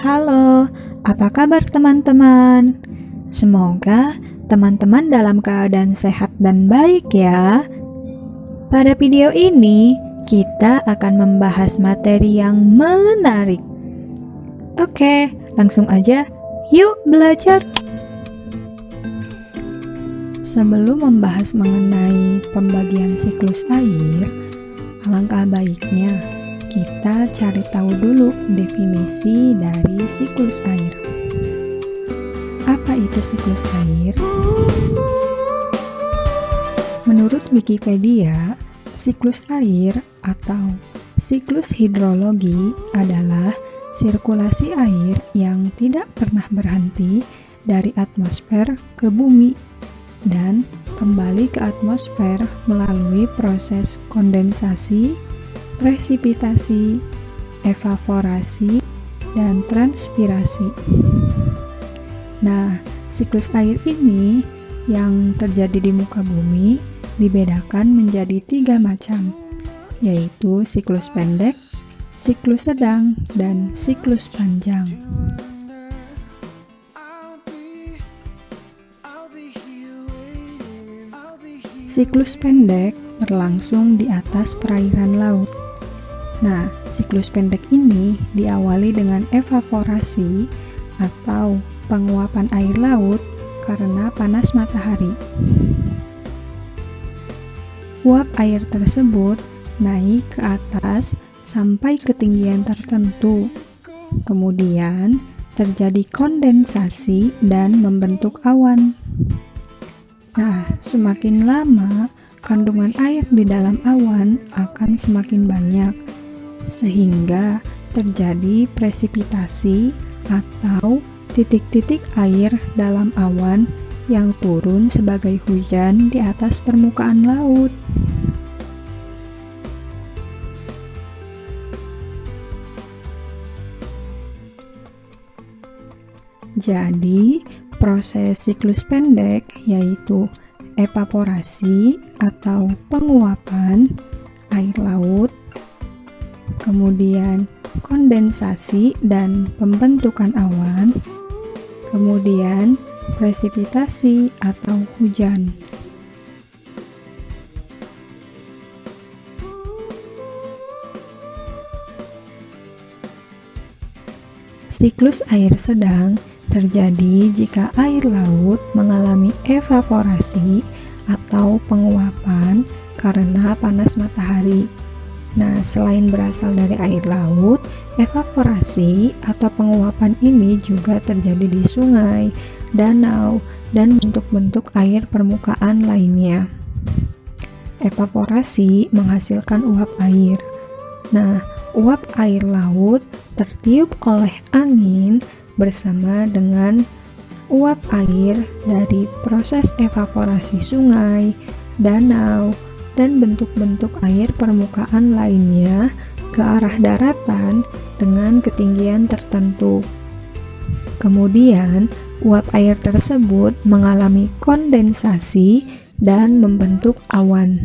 Halo, apa kabar teman-teman? Semoga teman-teman dalam keadaan sehat dan baik ya. Pada video ini, kita akan membahas materi yang menarik. Oke, langsung aja yuk belajar. Sebelum membahas mengenai pembagian siklus air, alangkah baiknya kita cari tahu dulu definisi dari siklus air. Apa itu siklus air? Menurut Wikipedia, siklus air atau siklus hidrologi adalah sirkulasi air yang tidak pernah berhenti dari atmosfer ke bumi dan kembali ke atmosfer melalui proses kondensasi, presipitasi, evaporasi, dan transpirasi. Nah, siklus air ini yang terjadi di muka bumi dibedakan menjadi 3 macam, yaitu siklus pendek, siklus sedang, dan siklus panjang. Siklus pendek berlangsung di atas perairan laut. Nah, siklus pendek ini diawali dengan evaporasi atau penguapan air laut karena panas matahari. Uap air tersebut naik ke atas sampai ketinggian tertentu. Kemudian terjadi kondensasi dan membentuk awan. Nah, semakin lama kandungan air di dalam awan akan semakin banyak, sehingga terjadi presipitasi atau titik-titik air dalam awan yang turun sebagai hujan di atas permukaan laut. Jadi, proses siklus pendek yaitu evaporasi atau penguapan air laut, kemudian kondensasi dan pembentukan awan, kemudian presipitasi atau hujan. Siklus air sedang terjadi jika air laut mengalami evaporasi atau penguapan karena panas matahari. Nah, selain berasal dari air laut, evaporasi atau penguapan ini juga terjadi di sungai, danau, dan bentuk-bentuk air permukaan lainnya. Evaporasi menghasilkan uap air. Nah, uap air laut tertiup oleh angin bersama dengan uap air dari proses evaporasi sungai, danau, dan bentuk-bentuk air permukaan lainnya ke arah daratan dengan ketinggian tertentu. Kemudian, uap air tersebut mengalami kondensasi dan membentuk awan.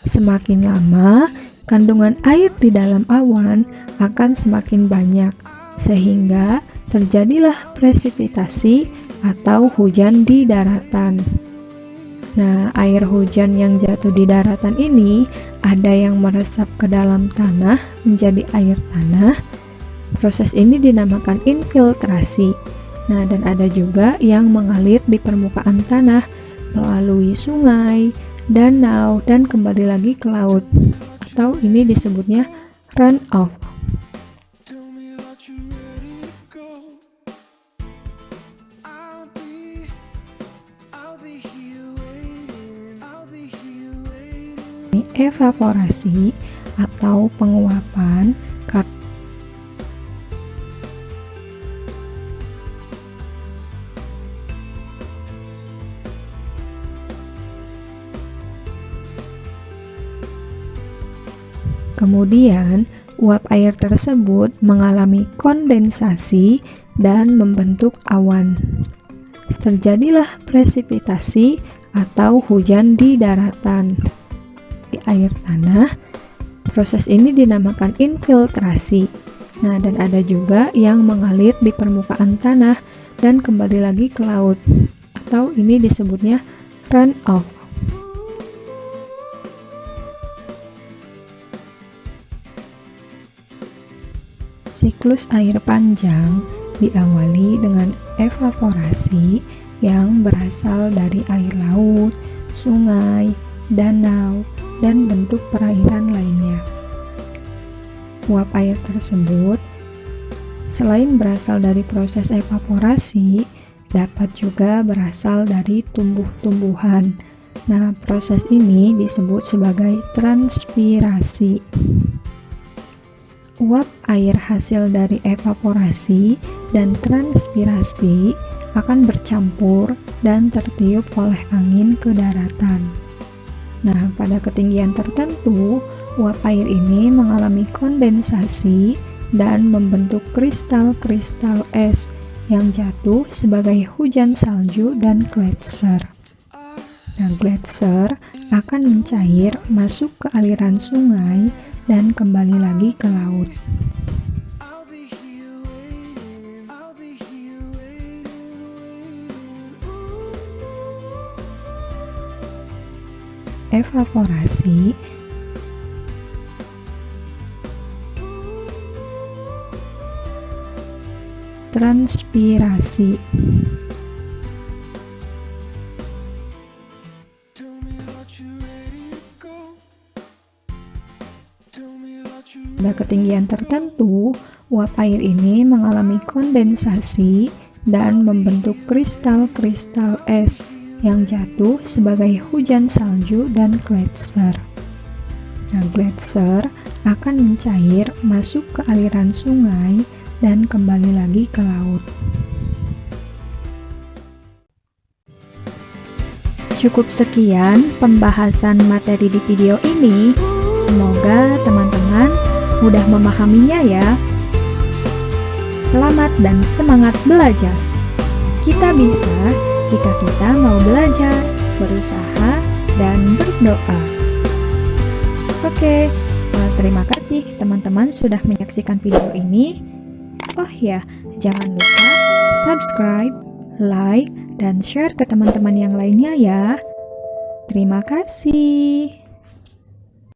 Semakin lama, kandungan air di dalam awan akan semakin banyak, sehingga terjadilah presipitasi atau hujan di daratan. Nah, air hujan yang jatuh di daratan ini ada yang meresap ke dalam tanah menjadi air tanah. Proses ini dinamakan infiltrasi. Nah, dan ada juga yang mengalir di permukaan tanah melalui sungai, danau, dan kembali lagi ke laut. Atau ini disebutnya runoff. Evaporasi atau penguapan kemudian uap air tersebut mengalami kondensasi dan membentuk awan. Terjadilah presipitasi atau hujan di daratan. Di air tanah, proses ini dinamakan infiltrasi. Nah, dan ada juga yang mengalir di permukaan tanah dan kembali lagi ke laut, atau ini disebutnya runoff. Siklus air panjang diawali dengan evaporasi yang berasal dari air laut, sungai, danau, dan bentuk perairan lainnya. Uap air tersebut selain berasal dari proses evaporasi, dapat juga berasal dari tumbuh-tumbuhan. Nah, proses ini disebut sebagai transpirasi. Uap air hasil dari evaporasi dan transpirasi akan bercampur dan tertiup oleh angin ke daratan. Nah, pada ketinggian tertentu, uap air ini mengalami kondensasi dan membentuk kristal-kristal es yang jatuh sebagai hujan salju dan gletser. Nah, gletser akan mencair masuk ke aliran sungai dan kembali lagi ke laut. Evaporasi transpirasi. Pada ketinggian tertentu, uap air ini mengalami kondensasi dan membentuk kristal-kristal es yang jatuh sebagai hujan salju dan gletser. Nah, gletser akan mencair masuk ke aliran sungai dan kembali lagi ke laut. Cukup sekian pembahasan materi di video ini. Semoga teman-teman mudah memahaminya ya. Selamat dan semangat belajar. Kita bisa jika kita mau belajar, berusaha, dan berdoa. Oke, terima kasih teman-teman sudah menyaksikan video ini. Oh ya, jangan lupa subscribe, like, dan share ke teman-teman yang lainnya ya. Terima kasih.